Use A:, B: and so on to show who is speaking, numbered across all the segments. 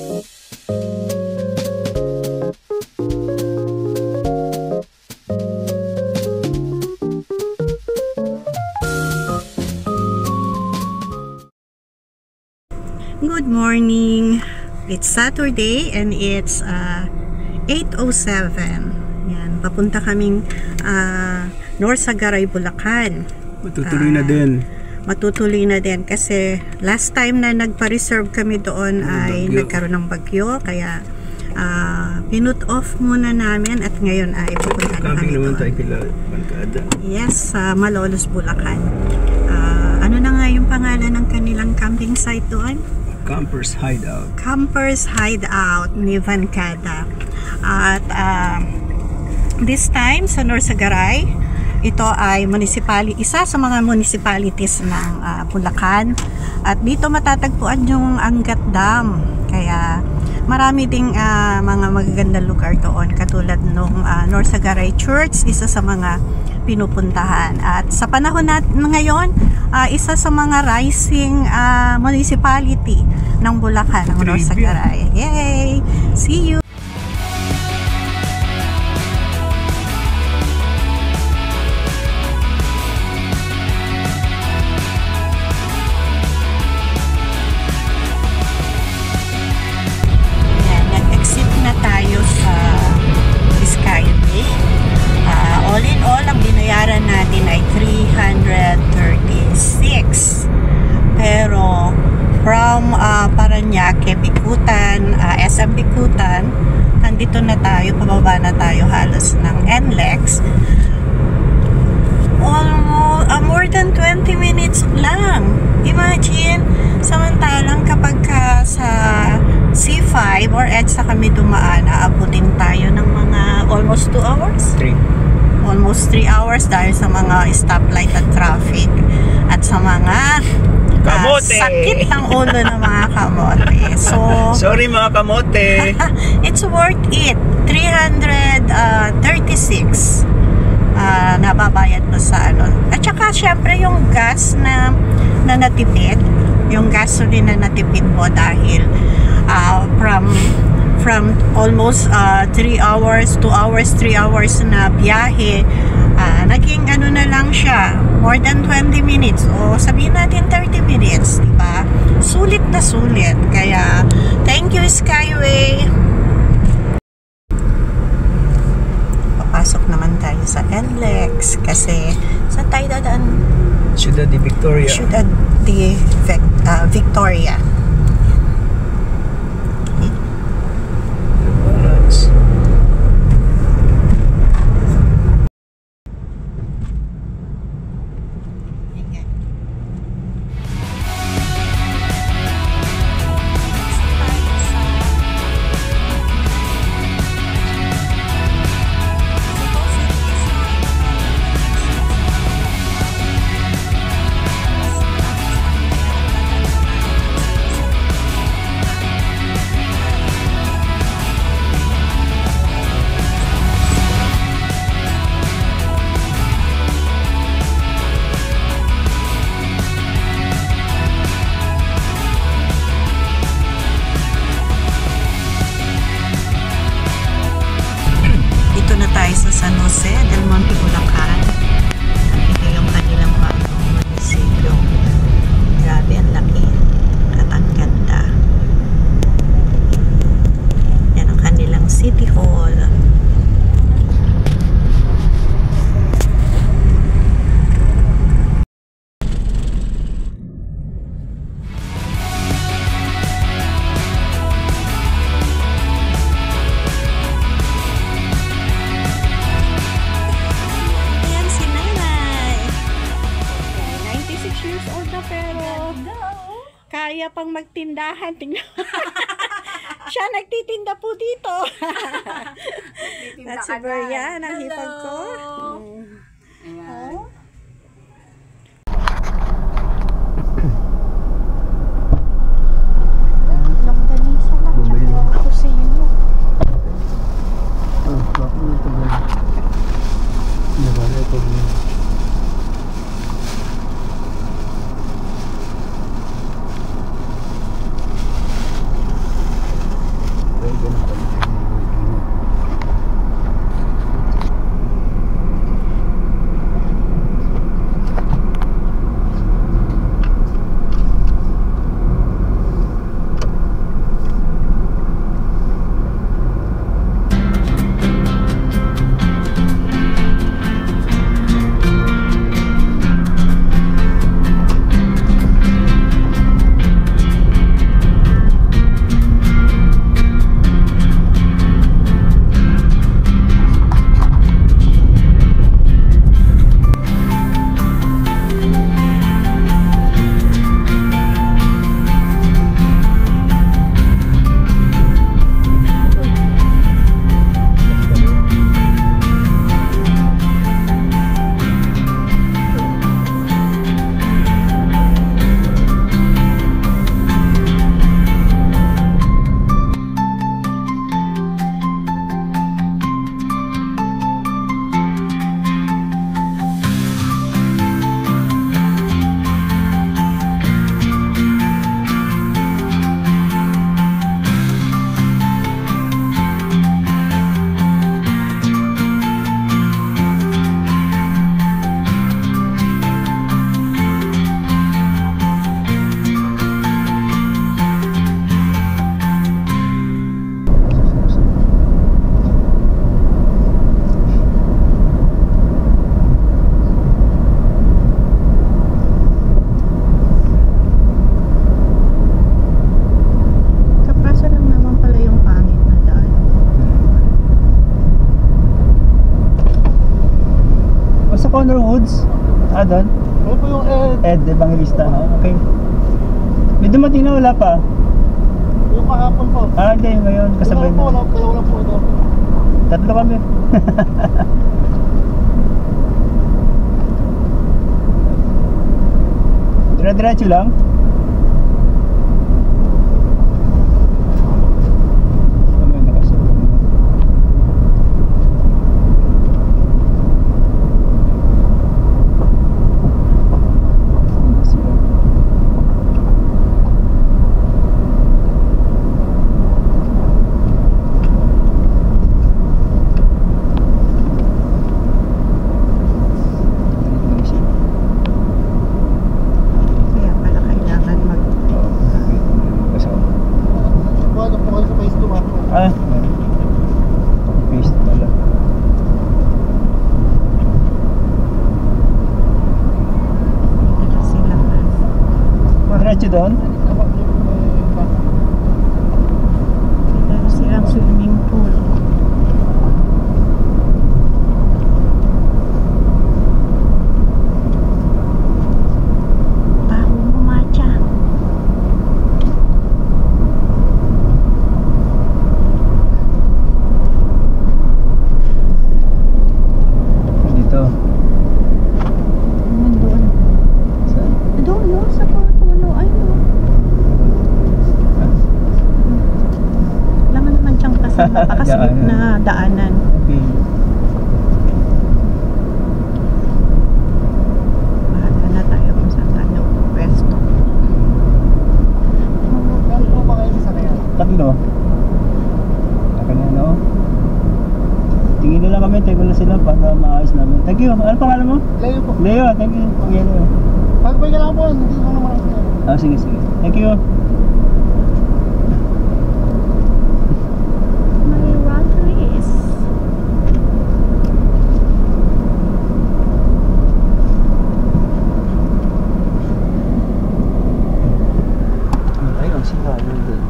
A: Good morning. It's Saturday and it's 8:07. Yan, papunta kaming Norsagaray, Bulacan.
B: Matutuloy na din.
A: Matutuloy na din kasi last time na nagpa-reserve kami doon ay nagkaroon ng bagyo, kaya pinut off muna namin at ngayon ay pupunta na kami doon.
B: Tayo kila Bancada.
A: Yes, sa Malolos, Bulacan. Ano na nga yung pangalan ng kanilang camping site doon?
B: Campers Hideout.
A: Campers Hideout ni Bancada. At this time sa Norsagaray, ito ay isa sa mga municipalities ng Bulacan. At dito matatagpuan yung Angat Dam. Kaya marami ding mga magagandang lugar doon, katulad nung Norsagaray Church, isa sa mga pinupuntahan. At sa panahon ngayon, isa sa mga rising municipality ng Bulacan, ng Norsagaray. Yay! See you! Nag-exit na tayo sa Skyway. All in all, ang binayaran natin ay 336. Pero from Parañaque, Bicutan, SM Bicutan, nandito na tayo, pababa na tayo halos ng NLEX. Almost more than 20 minutes lang. Imagine, samantalang kapag sa C5 or EDSA kami dumaan, aabutin tayo ng mga almost 2 hours? Almost 3 hours dahil sa mga stoplight at traffic at sa mga sakit ng ulo ng mga kamote. So,
B: sorry mga kamote.
A: it's worth it. 336 nababayad mo sa ano. At saka syempre yung gas na natipid, yung gasoline na natipid mo dahil from almost 3 hours, 2 hours, 3 hours na biyahe, naging ano na lang siya, more than 20 minutes o sabihin natin 30 minutes, diba? Sulit na sulit. Kaya thank you Skyway. Papasok naman tayo sa NLEX kasi sa tayo dadaan?
B: Ciudad de Victoria.
A: Ciudad de Victoria. Sa San Jose del Monte, Bulacan. Ito yung kanilang bagong munisipyo. Grabe, ang laki at ang ganda. Yan ang kanilang City Hall. Kaya pang magtindahan. Tingnan. Siya nagtitinda po dito. That's super yan. Ang hipag ko. Ayan. Langganisa lang. Tsaka kusino.
B: Bakit ito ba? Nabala ito ba? Manor Woods? Doon?
C: Ano po yung
B: Ed Evangelista. Okay. May dumating na wala pa?
C: yung kahapon po?
B: Hindi. Ngayon. Kasabay
C: po,
B: na.
C: dalawa lang po ito.
B: Tatlo kami. Dire-diretso lang? May nakasabay na. Sila.
A: Kaya pala kailangan mag...
C: Buwan po kayo sa phase 2 ako.
B: Paste pala.
A: Dito sila.
B: Diretso doon?
A: Dito silang swimming pool. Baho mo, Macha.
B: Dito.
A: Nandun.
B: Saan?
A: Doon, no? Sa puno. Ay, no. Langan naman siyang kasi napakasigit
B: Daanan.
A: na daanan.
B: Okay.
A: Bahala na tayo kung saan tayo pwesto.
C: Ano po ba kayo sa kanya?
B: Tatlo. Akin na, no? Tingin na lang kami, tayo na sila para maayos namin. Thank you. Ano pangalan mo?
C: Leo po.
B: Leo, thank you. Kuya Leo.
C: Pagbay ka lang po, hindi ko naman ako sinabi.
B: Sige, sige. Thank you.
A: May rock trees.
B: Ay, ang sila. Doon.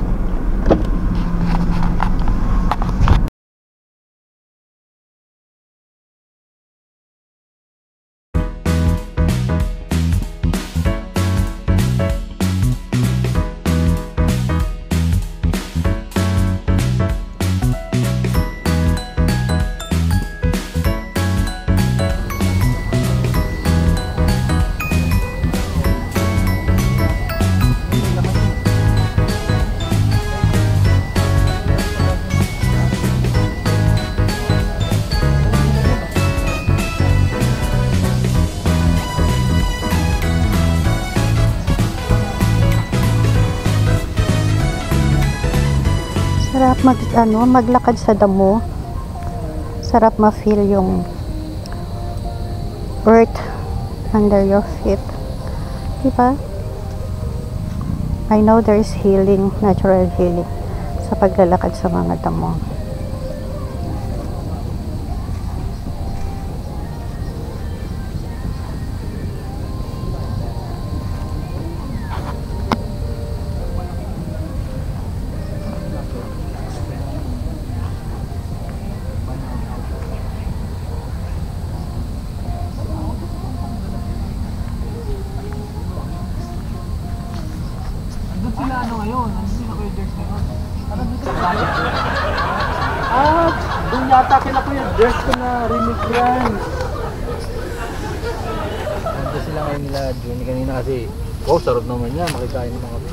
A: Sarap maglakad sa damo. Sarap ma-feel yung earth under your feet. Diba? I know there is healing, natural healing sa paglalakad sa mga damo.
C: Doon yata kila ko yung dress ko na remigran.
D: Nandito sila ngayon nila Johnny kanina kasi sarap naman yan, makikain naman kami.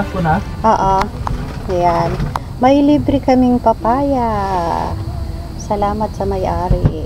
C: Ako na?
A: Oo. Ayan. May libre kaming papaya. Salamat sa may-ari.